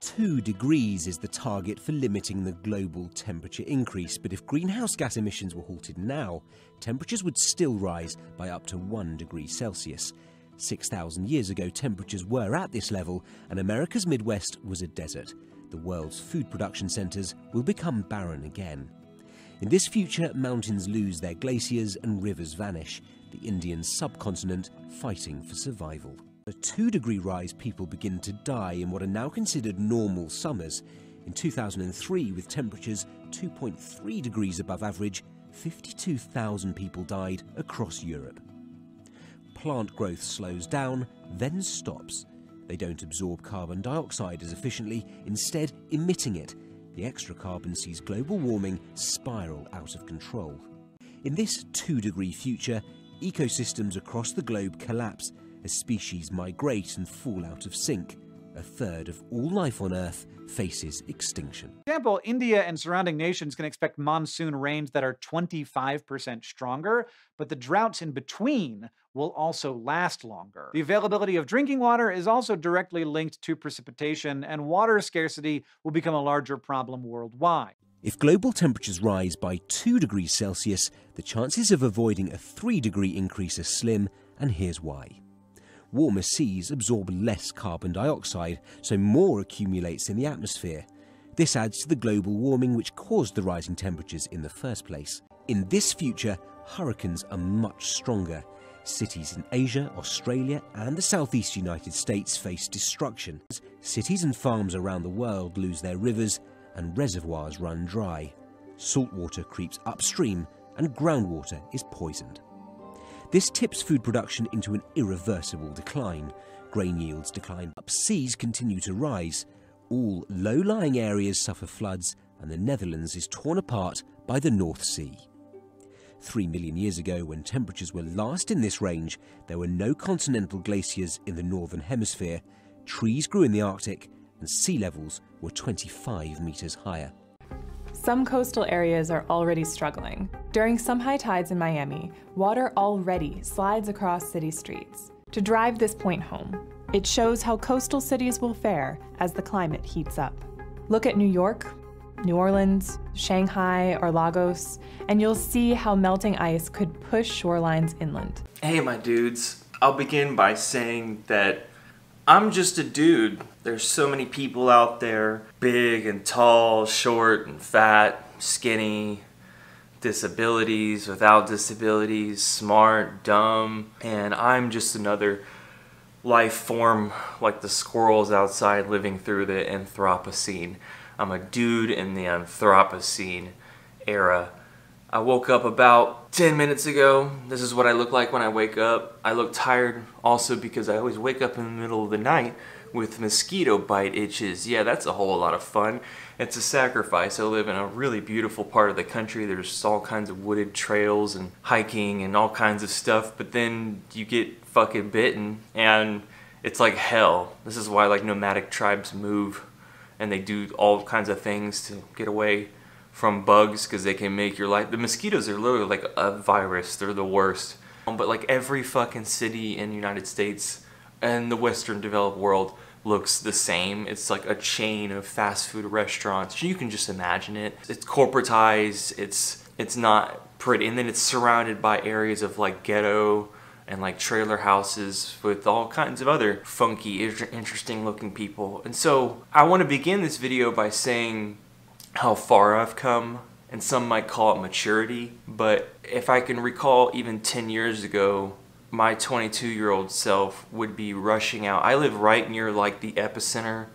2 degrees is the target for limiting the global temperature increase, but if greenhouse gas emissions were halted now, temperatures would still rise by up to 1 degree Celsius. 6,000 years ago, temperatures were at this level, and America's Midwest was a desert. The world's food production centres will become barren again. In this future, mountains lose their glaciers and rivers vanish, the Indian subcontinent fighting for survival. At a 2-degree rise, people begin to die in what are now considered normal summers. In 2003, with temperatures 2.3 degrees above average, 52,000 people died across Europe. Plant growth slows down, then stops. They don't absorb carbon dioxide as efficiently, instead emitting it. The extra carbon sees global warming spiral out of control. In this 2-degree future, ecosystems across the globe collapse as species migrate and fall out of sync. A third of all life on Earth faces extinction. For example, India and surrounding nations can expect monsoon rains that are 25% stronger, but the droughts in between will also last longer. The availability of drinking water is also directly linked to precipitation, and water scarcity will become a larger problem worldwide. If global temperatures rise by 2 degrees Celsius, the chances of avoiding a 3-degree increase are slim, and here's why. Warmer seas absorb less carbon dioxide, so more accumulates in the atmosphere. This adds to the global warming which caused the rising temperatures in the first place. In this future, hurricanes are much stronger. Cities in Asia, Australia, and the southeast United States face destruction. Cities and farms around the world lose their rivers, and reservoirs run dry. Saltwater creeps upstream, and groundwater is poisoned. This tips food production into an irreversible decline. Grain yields decline. Seas continue to rise. All low-lying areas suffer floods, and the Netherlands is torn apart by the North Sea. 3 million years ago, when temperatures were last in this range, there were no continental glaciers in the northern hemisphere. Trees grew in the Arctic, and sea levels were 25 meters higher. Some coastal areas are already struggling. During some high tides in Miami, water already slides across city streets. To drive this point home, it shows how coastal cities will fare as the climate heats up. Look at New York, New Orleans, Shanghai, or Lagos, and you'll see how melting ice could push shorelines inland. Hey my dudes, I'll begin by saying that I'm just a dude. There's so many people out there, big and tall, short and fat, skinny, disabilities, without disabilities, smart, dumb, and I'm just another life form like the squirrels outside living through the Anthropocene. I'm a dude in the Anthropocene era. I woke up about 10 minutes ago. This is what I look like when I wake up. I look tired also because I always wake up in the middle of the night with mosquito bite itches. Yeah, that's a whole lot of fun. It's a sacrifice. I live in a really beautiful part of the country. There's all kinds of wooded trails and hiking and all kinds of stuff, but then you get fucking bitten and it's like hell. This is why like nomadic tribes move and they do all kinds of things to get away from bugs because they can make your life. The mosquitoes are literally like a virus. They're the worst. But like every fucking city in the United States and the Western developed world looks the same. It's like a chain of fast food restaurants. You can just imagine it. It's corporatized. It's not pretty. And then it's surrounded by areas of like ghetto and like trailer houses with all kinds of other funky, interesting looking people. And so I want to begin this video by saying how far I've come, and some might call it maturity, but if I can recall even 10 years ago, my 22-year-old self would be rushing out. I live right near like the epicenter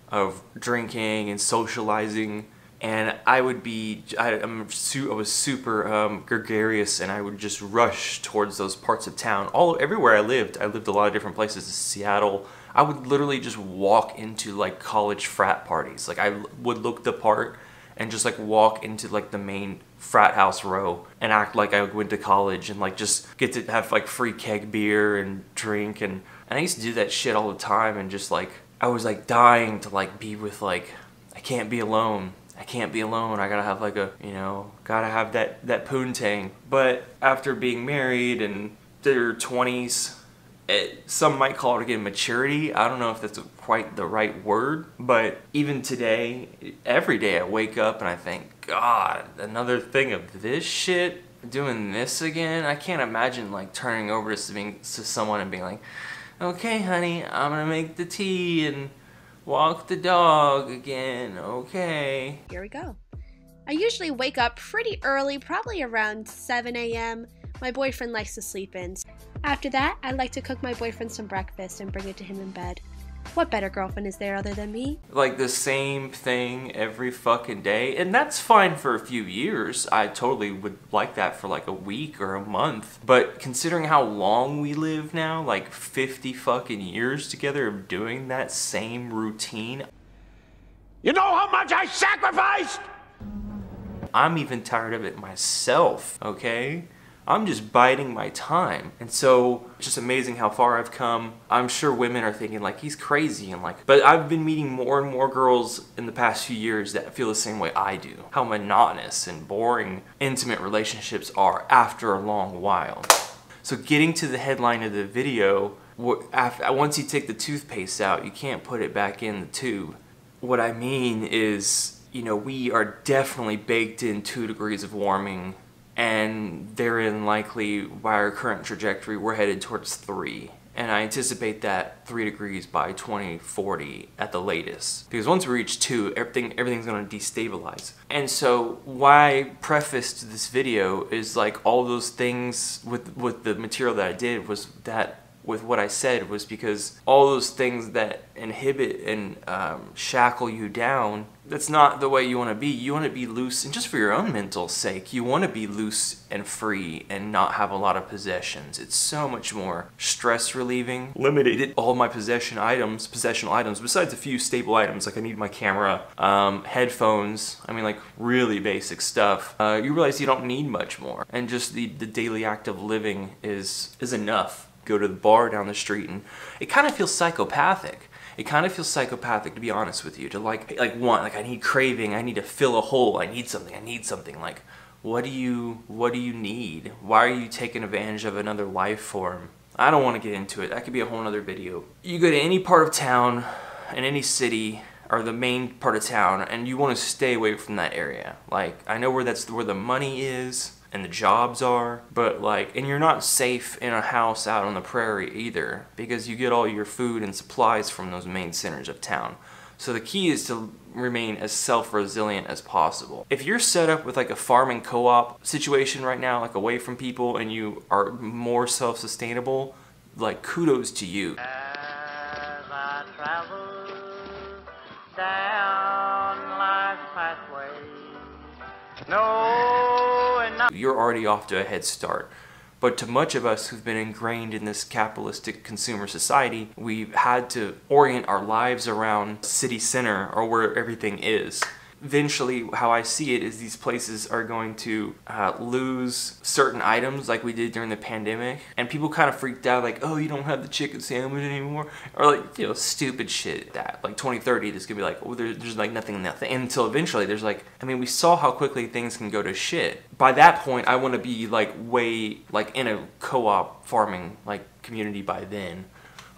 of drinking and socializing, and I was super gregarious, and I would just rush towards those parts of town. Everywhere I lived a lot of different places. Seattle, I would literally just walk into like college frat parties. Like I would look the part and just like walk into like the main frat house row and act like I went to college and like just get to have like free keg beer and drink, and I used to do that shit all the time, and just like I was like dying to like be with like, I can't be alone. I can't be alone. I gotta have like a, you know, gotta have that poontang. But after being married and their 20s Some might call it again maturity. I don't know if that's quite the right word, but even today, every day I wake up and I think, God, another thing of this shit, doing this again. I can't imagine like turning over to someone and being like, okay, honey, I'm gonna make the tea and walk the dog again, okay. Here we go. I usually wake up pretty early, probably around 7 a.m. My boyfriend likes to sleep in. After that, I like to cook my boyfriend some breakfast and bring it to him in bed. What better girlfriend is there other than me? Like the same thing every fucking day, and that's fine for a few years. I totally would like that for like a week or a month. But considering how long we live now, like 50 fucking years together of doing that same routine. You know how much I sacrificed? I'm even tired of it myself, okay? I'm just biding my time. And so it's just amazing how far I've come. I'm sure women are thinking like, he's crazy and like, but I've been meeting more and more girls in the past few years that feel the same way I do. How monotonous and boring intimate relationships are after a long while. So getting to the headline of the video, once you take the toothpaste out, you can't put it back in the tube. What I mean is, you know, we are definitely baked in 2 degrees of warming, and therein likely by our current trajectory we're headed towards 3, and I anticipate that 3 degrees by 2040 at the latest, because once we reach 2, everything's going to destabilize. And so why I prefaced this video is like all those things with the material that I did was that with what I said was because all those things that inhibit and shackle you down, that's not the way you want to be. You want to be loose, and just for your own mental sake, you want to be loose and free and not have a lot of possessions. It's so much more stress relieving. Limited all my possessional items, besides a few staple items, like I need my camera, headphones, I mean like really basic stuff. You realize you don't need much more, and just the daily act of living is enough. Go to the bar down the street, and it kind of feels psychopathic. It kind of feels psychopathic, to be honest with you, to like I need craving, I need to fill a hole, I need something. Like, what do you need? Why are you taking advantage of another life form? I don't want to get into it. That could be a whole nother video. You go to any part of town, in any city, or the main part of town, and you want to stay away from that area. Like, I know where the money is and the jobs are, but like, and you're not safe in a house out on the prairie either, because you get all your food and supplies from those main centers of town. So the key is to remain as self-resilient as possible. If you're set up with like a farming co-op situation right now, like away from people, and you are more self-sustainable, like kudos to you. As I travel down life's pathway, you're already off to a head start. But to much of us who've been ingrained in this capitalistic consumer society, we've had to orient our lives around city center, or where everything is. Eventually, how I see it is these places are going to lose certain items like we did during the pandemic, and people kind of freaked out like, oh, you don't have the chicken sandwich anymore, or like, you know, stupid shit that like 2030 there's gonna be like, oh, there's like nothing, until eventually there's like, I mean, we saw how quickly things can go to shit. By that point, I want to be like way like in a co-op farming like community by then,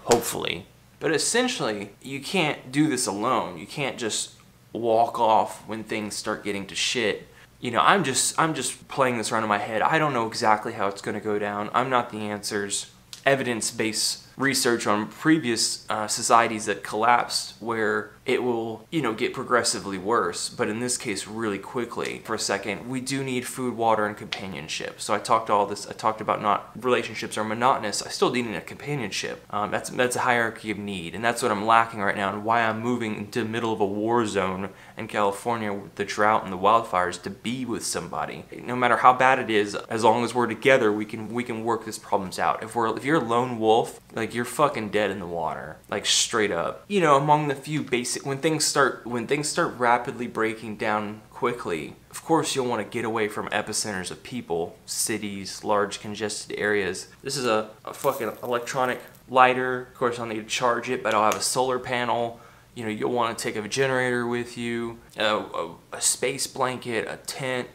hopefully. But essentially, you can't do this alone. You can't just walk off when things start getting to shit. You know, I'm just playing this around in my head. I don't know exactly how it's going to go down. I'm not the answers. Evidence-based research on previous societies that collapsed, where it will, you know, get progressively worse, but in this case really quickly. For a second, we do need food, water, and companionship. So I talked about not relationships are monotonous. I still need a companionship. That's a hierarchy of need, and that's what I'm lacking right now, and why I'm moving into the middle of a war zone in California with the drought and the wildfires, to be with somebody. No matter how bad it is, as long as we're together, we can work these problems out. If you're a lone wolf, like, you're fucking dead in the water, like straight up. You know, among the few basic, when things start rapidly breaking down quickly, of course you'll want to get away from epicenters of people, cities, large congested areas. This is a fucking electronic lighter. Of course I'll need to charge it, but I'll have a solar panel. You know, you'll want to take a generator with you, a space blanket, a tent,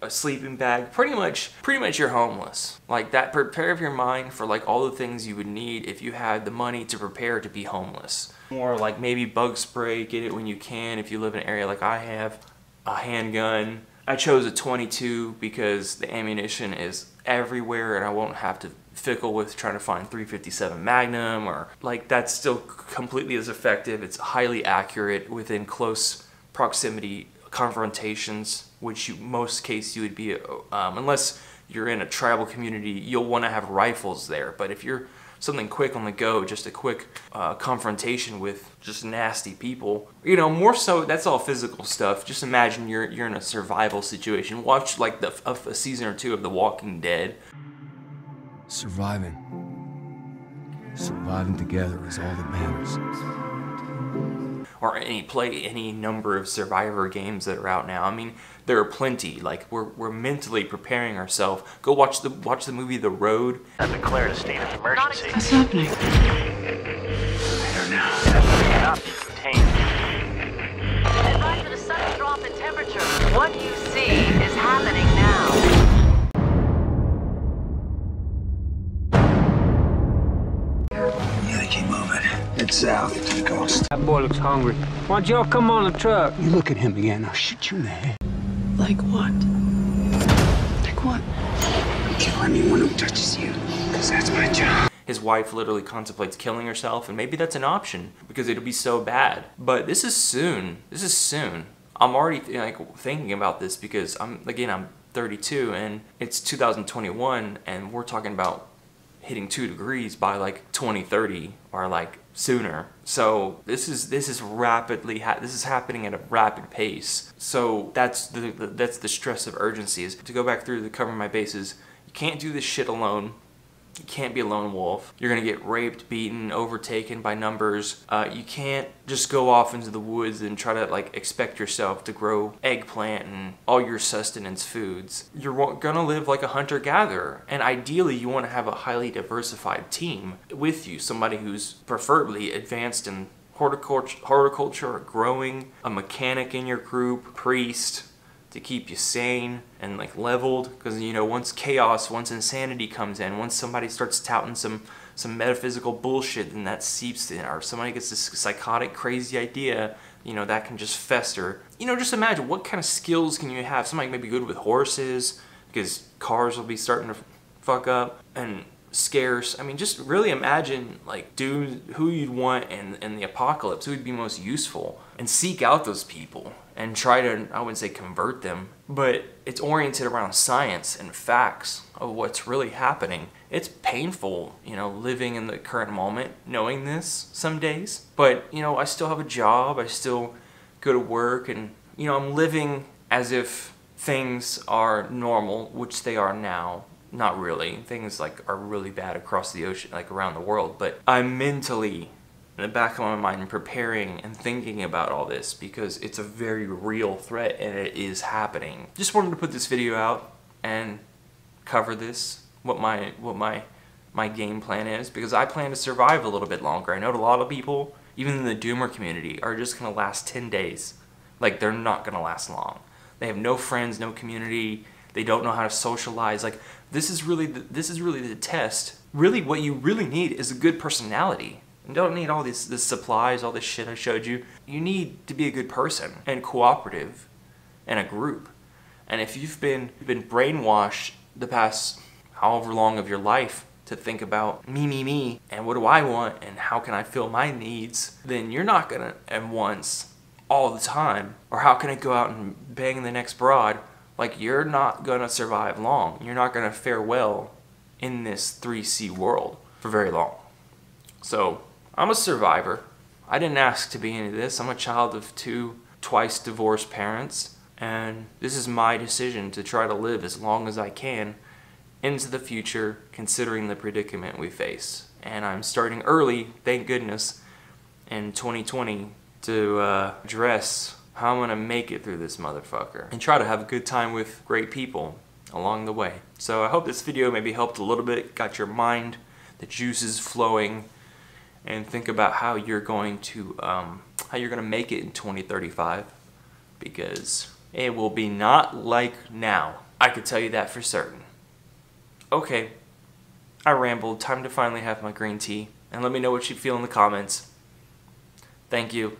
a sleeping bag, pretty much you're homeless. Like that, prepare your mind for like all the things you would need if you had the money to prepare to be homeless. More like maybe bug spray, get it when you can if you live in an area like I have, a handgun. I chose a 22 because the ammunition is everywhere and I won't have to fickle with trying to find 357 Magnum, or like that's still completely as effective. It's highly accurate within close proximity confrontations, which most cases you would be, unless you're in a tribal community, you'll want to have rifles there. But if you're something quick on the go, just a quick confrontation with just nasty people, you know, more so that's all physical stuff. Just imagine you're in a survival situation. Watch like a season or two of The Walking Dead. Surviving together is all that matters. Or play any number of Survivor games that are out now. I mean, there are plenty. Like we're mentally preparing ourselves. Go watch the movie The Road. I've declared a state of emergency. What's happening? I don't know. That cannot be contained. Advise of a sudden drop in temperature. What you see is happening now. Yeah, they keep moving. Head south to the coast. That boy looks hungry. Why don't y'all come on the truck? You look at him again, I'll shoot you in the head. Like what? Like what? Kill anyone who touches you, because that's my job. His wife literally contemplates killing herself, and maybe that's an option because it'll be so bad. But this is soon. This is soon. I'm already like thinking about this because I'm 32 and it's 2021 and we're talking about hitting 2 degrees by like 2030 or like sooner. So this is rapidly this is happening at a rapid pace. So that's the stress of urgency, is to go back through to cover my bases. You can't do this shit alone. You can't be a lone wolf. You're gonna get raped, beaten, overtaken by numbers. You can't just go off into the woods and try to like expect yourself to grow eggplant and all your sustenance foods. You're gonna live like a hunter-gatherer, and ideally you want to have a highly diversified team with you. Somebody who's preferably advanced in horticulture or growing, a mechanic in your group, priest, to keep you sane and like leveled, because you know once insanity comes in, once somebody starts touting some metaphysical bullshit, then that seeps in, or somebody gets this psychotic crazy idea, you know, that can just fester. You know, just imagine what kind of skills can you have. Somebody may be good with horses because cars will be starting to fuck up and scarce. I mean, just really imagine like dude who you'd want in the apocalypse, who would be most useful, and seek out those people and try to, I wouldn't say convert them, but it's oriented around science and facts of what's really happening. It's painful, you know, living in the current moment, knowing this some days, but you know, I still have a job, I still go to work, and you know, I'm living as if things are normal, which they are now. Not really. Things like are really bad across the ocean, like around the world, but I'm mentally in the back of my mind preparing and thinking about all this because it's a very real threat and it is happening. Just wanted to put this video out and cover this, what my game plan is, because I plan to survive a little bit longer. I know a lot of people, even in the doomer community, are just gonna last 10 days. Like, they're not gonna last long. They have no friends, no community, they don't know how to socialize. Like, this is really the test. Really, what you really need is a good personality. You don't need all this supplies, all this shit I showed you. You need to be a good person and cooperative in a group. And if you've been brainwashed the past however long of your life to think about me, and what do I want, and how can I fill my needs, then you're not gonna at once, all the time, or how can I go out and bang the next broad, like you're not gonna survive long. You're not gonna fare well in this 3C world for very long. So, I'm a survivor. I didn't ask to be into this. I'm a child of 2 twice divorced parents, and this is my decision to try to live as long as I can into the future, considering the predicament we face. And I'm starting early, thank goodness, in 2020 to address how I'm gonna make it through this motherfucker and try to have a good time with great people along the way. So I hope this video maybe helped a little bit, got your mind, the juices flowing, and think about how you're going to make it in 2035, because it will be not like now. I could tell you that for certain. Okay, I rambled. Time to finally have my green tea. And let me know what you feel in the comments. Thank you.